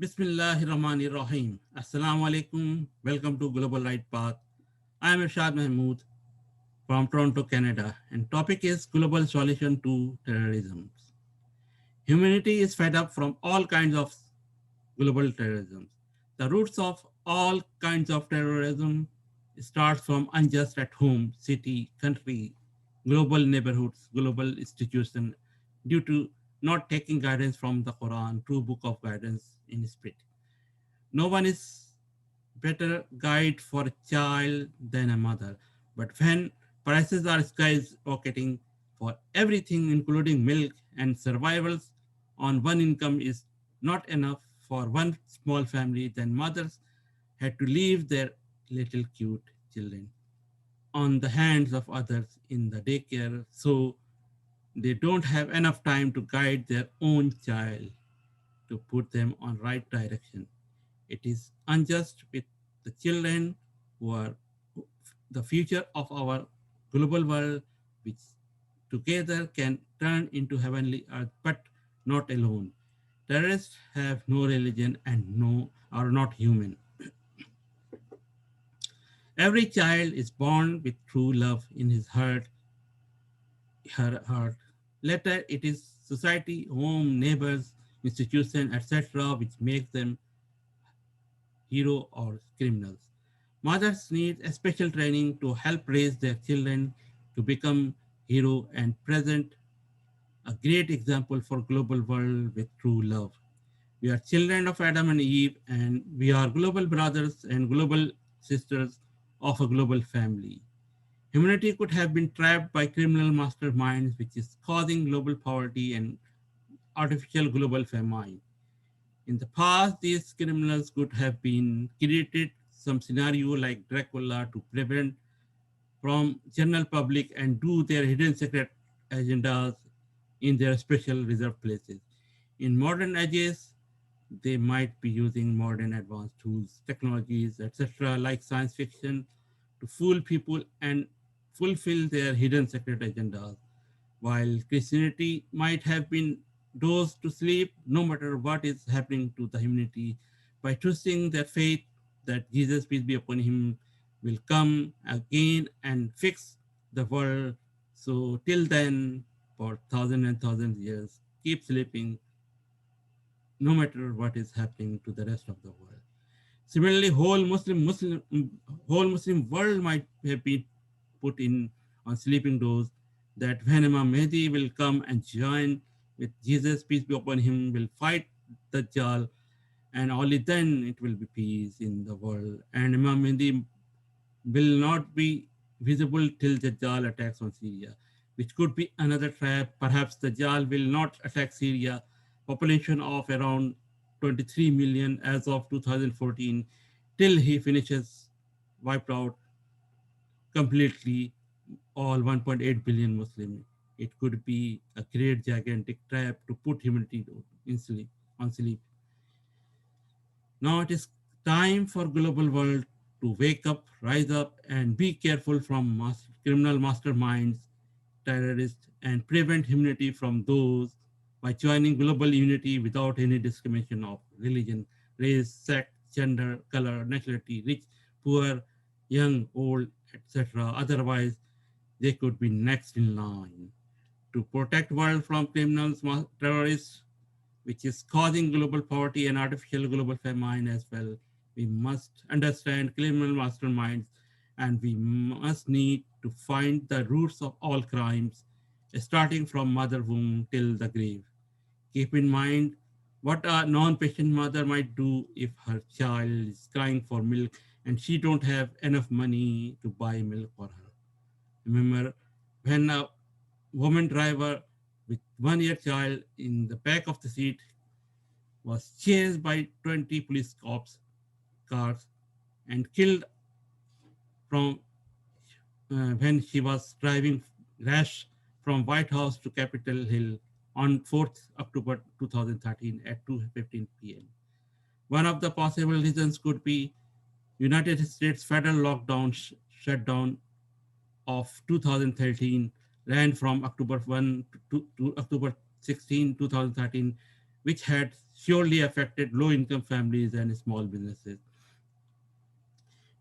Bismillahirrahmanirrahim. Assalamu alaikum. Welcome to Global Right Path. I am Irshad Mahmood from Toronto, Canada, and topic is global solution to terrorism. Humanity is fed up from all kinds of global terrorism. The roots of all kinds of terrorism starts from unjust at home, city, country, global neighborhoods, global institution, due to not taking guidance from the Quran, true book of guidance in spirit. No one is better guide for a child than a mother. But when prices are skyrocketing for everything, including milk and survivals on one income is not enough for one small family, then mothers had to leave their little cute children on the hands of others in the daycare so they don't have enough time to guide their own child to put them on right direction. It is unjust with the children who are the future of our global world, which together can turn into heavenly earth, but not alone. Terrorists have no religion and no are not human. Every child is born with true love in his heart, her heart. Later, it is society, home, neighbors, institution, etc., which makes them hero or criminals. Mothers need a special training to help raise their children to become hero and present a great example for global world with true love. We are children of Adam and Eve, and we are global brothers and global sisters of a global family. Humanity could have been trapped by criminal masterminds, which is causing global poverty and artificial global famine. In the past, these criminals could have been created some scenario like Dracula to prevent from general public and do their hidden secret agendas in their special reserved places. In modern ages, they might be using modern advanced tools, technologies, etc., like science fiction to fool people and fulfill their hidden secret agendas. While Christianity might have been dosed to sleep, no matter what is happening to the humanity, by trusting their faith that Jesus, peace be upon him, will come again and fix the world. So till then, for thousands and thousands of years, keep sleeping, no matter what is happening to the rest of the world. Similarly, whole Muslim world might have been put in on sleeping doors that when Imam Mahdi will come and join with Jesus, peace be upon him, will fight Dajjal, and only then it will be peace in the world. And Imam Mahdi will not be visible till Dajjal attacks on Syria, which could be another trap. Perhaps Dajjal will not attack Syria, population of around 23 million as of 2014, till he finishes wiped out completely all 1.8 billion Muslims. It could be a great gigantic trap to put humanity in sleep, on sleep. Now it is time for global world to wake up, rise up, and be careful from criminal masterminds, terrorists, and prevent humanity from those by joining global unity without any discrimination of religion, race, sex, gender, color, nationality, rich, poor, young, old, etc. Otherwise, they could be next in line to protect world from criminals, terrorists, which is causing global poverty and artificial global famine as well. We must understand criminal masterminds and we must need to find the roots of all crimes, starting from mother womb till the grave. Keep in mind what a non-patient mother might do if her child is crying for milk and she don't have enough money to buy milk for her. Remember, when a woman driver with 1 year child in the back of the seat was chased by 20 police cops cars and killed from when she was driving rash from White House to Capitol Hill on 4th October 2013 at 2:15 p.m. One of the possible reasons could be United States federal lockdown shutdown of 2013 ran from October 1 to October 16, 2013, which had surely affected low-income families and small businesses.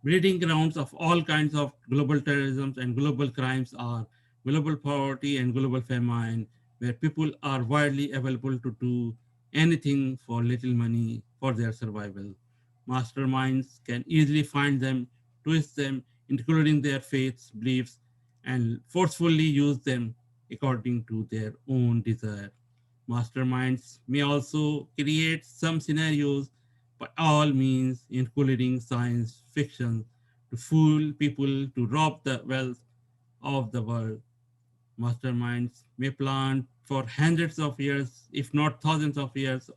Breeding grounds of all kinds of global terrorism and global crimes are global poverty and global famine, where people are widely available to do anything for little money for their survival. Masterminds can easily find them, twist them, including their faiths, beliefs, and forcefully use them according to their own desire. Masterminds may also create some scenarios by all means, including science fiction, to fool people to rob the wealth of the world. Masterminds may plan for hundreds of years, if not thousands of years,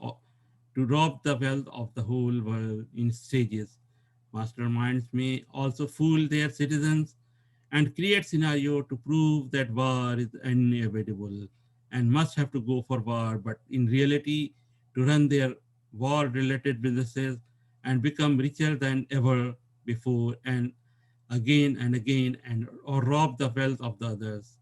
to rob the wealth of the whole world in stages. Masterminds may also fool their citizens and create scenario to prove that war is inevitable and must have to go for war, but in reality, to run their war-related businesses and become richer than ever before and again and or rob the wealth of the others.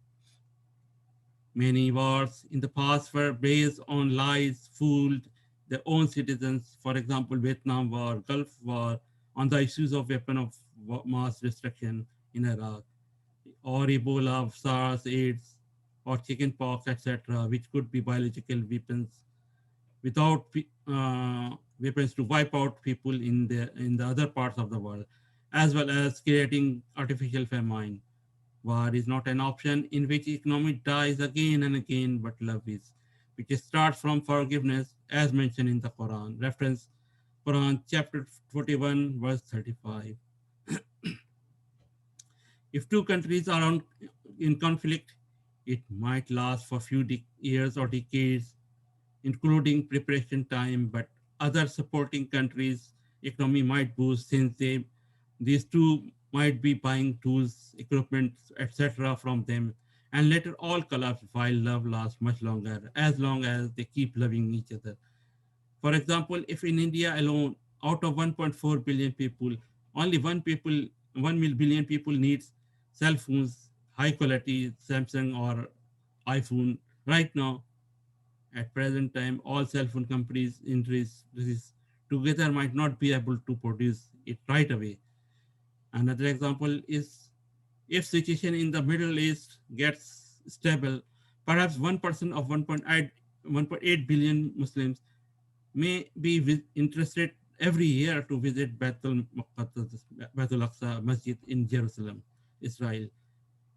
Many wars in the past were based on lies, fooled their own citizens. For example, Vietnam War, Gulf War, on the issues of weapon of mass destruction in Iraq, or Ebola, SARS, AIDS, or chickenpox, etc., which could be biological weapons without weapons to wipe out people in the other parts of the world, as well as creating artificial famine. War is not an option in which economy dies again and again, but love is, which starts from forgiveness, as mentioned in the Quran. Reference Quran chapter 41, verse 35. If two countries are in conflict, it might last for a few years or decades, including preparation time, but other supporting countries' economy might boost since these two might be buying tools, equipment, etc. from them, and later all collapse while love lasts much longer, as long as they keep loving each other. For example, if in India alone, out of 1.4 billion people, only 1 billion people needs cell phones, high quality Samsung or iPhone. Right now, at present time, all cell phone companies industries together might not be able to produce it right away. Another example is if situation in the Middle East gets stable, perhaps 1% of 1.8 billion Muslims may be interested every year to visit Baitul Aqsa Masjid in Jerusalem, Israel.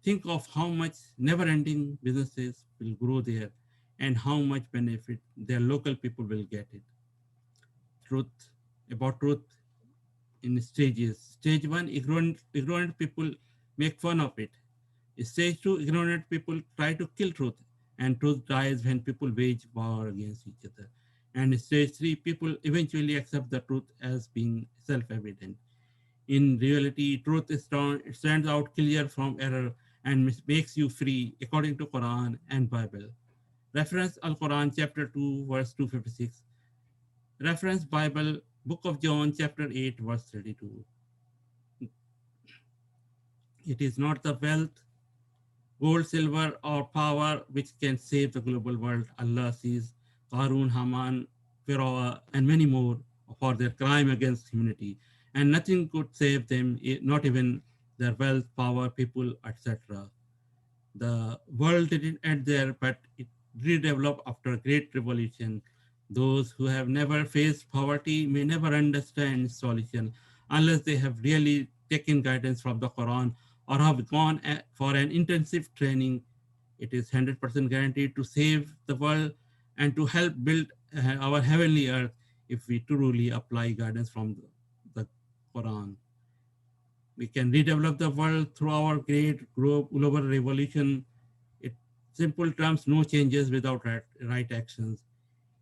Think of how much never-ending businesses will grow there and how much benefit their local people will get it. Truth about truth in stages. Stage one, ignorant people make fun of it. Stage two, ignorant people try to kill truth, and truth dies when people wage war against each other. And stage three, people eventually accept the truth as being self-evident. In reality, truth stands out clear from error and makes you free according to Quran and Bible. Reference Al-Quran chapter 2 verse 256. Reference Bible Book of John chapter 8 verse 32. It is not the wealth, gold, silver, or power which can save the global world. Allah sees Qarun, Haman, Pharaoh, and many more for their crime against humanity. And nothing could save them, not even their wealth, power, people, etc. The world didn't end there, but it redeveloped after a great revolution. Those who have never faced poverty may never understand solution unless they have really taken guidance from the Quran or have gone for an intensive training. It is 100% guaranteed to save the world and to help build our heavenly earth if we truly apply guidance from the Quran. We can redevelop the world through our great global revolution. It simple terms, no changes without right actions.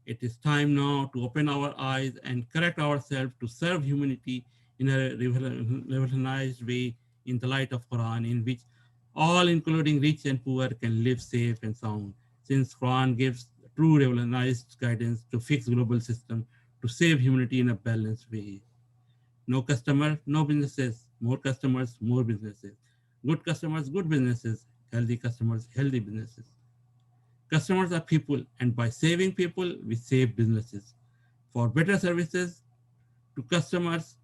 It is time now to open our eyes and correct ourselves to serve humanity in a revolutionized way in the light of Quran, in which all, including rich and poor, can live safe and sound. Since Quran gives true revolutionized guidance to fix global system to save humanity in a balanced way. No customer, no businesses. More customers, more businesses. Good customers, good businesses. Healthy customers, healthy businesses. Customers are people, and by saving people, we save businesses. For better services to customers,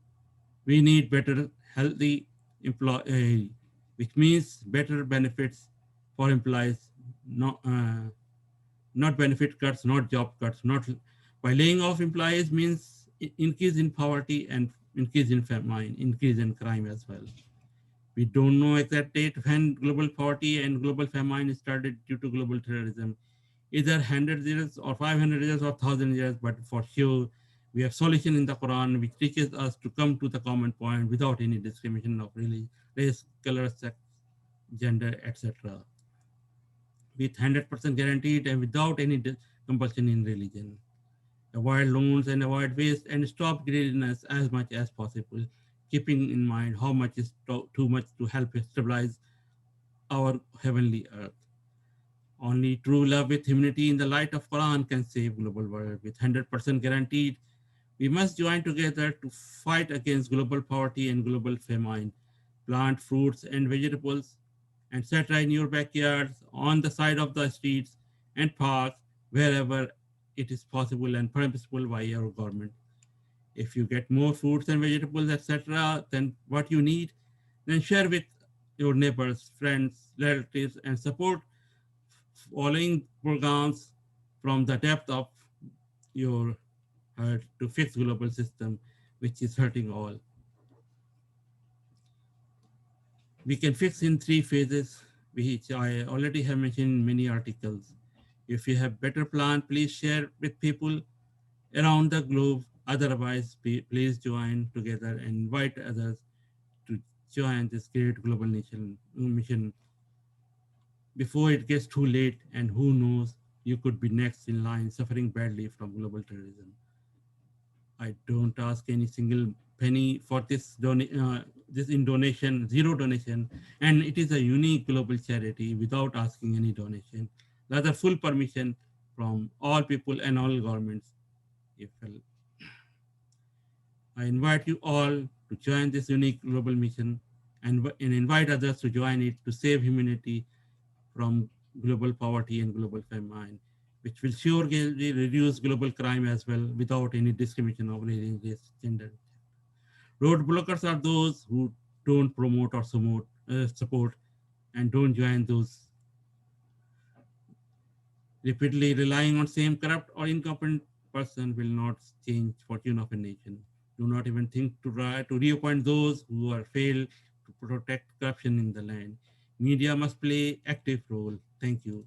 we need better healthy employee, which means better benefits for employees, not benefit cuts, not job cuts, not by laying off employees means increase in poverty and increase in famine, increase in crime as well. We don't know exact date when global poverty and global famine started due to global terrorism, either 100 years or 500 years or 1000 years, but for sure we have solution in the Quran which teaches us to come to the common point without any discrimination of really race, color, sex, gender, etc. With 100% guaranteed and without any compulsion in religion. Avoid loans and avoid waste and stop greediness as much as possible, keeping in mind how much is too much to help stabilize our heavenly earth. Only true love with humanity in the light of Quran can save global world. With 100% guaranteed, we must join together to fight against global poverty and global famine. Plant fruits and vegetables and etc. in your backyards, on the side of the streets and parks, wherever it is possible and permissible by your government. If you get more fruits and vegetables, etc., than what you need, then share with your neighbors, friends, relatives, and support following programs from the depth of your heart to fix global system, which is hurting all. We can fix in three phases, which I already have mentioned in many articles. If you have better plan, please share with people around the globe. Otherwise, please join together and invite others to join this great global mission before it gets too late. And who knows, you could be next in line suffering badly from global terrorism. I don't ask any single penny for this in donation, zero donation, and it is a unique global charity without asking any donation. Rather, full permission from all people and all governments. If I invite you all to join this unique global mission and invite others to join it to save humanity from global poverty and global famine, which will surely reduce global crime as well without any discrimination of religion, race, gender. Roadblockers are those who don't promote or support and don't join those repeatedly relying on same corrupt or incompetent person will not change fortune of a nation. Do not even think to try to reappoint those who are failed to protect corruption in the land. Media must play active role. Thank you.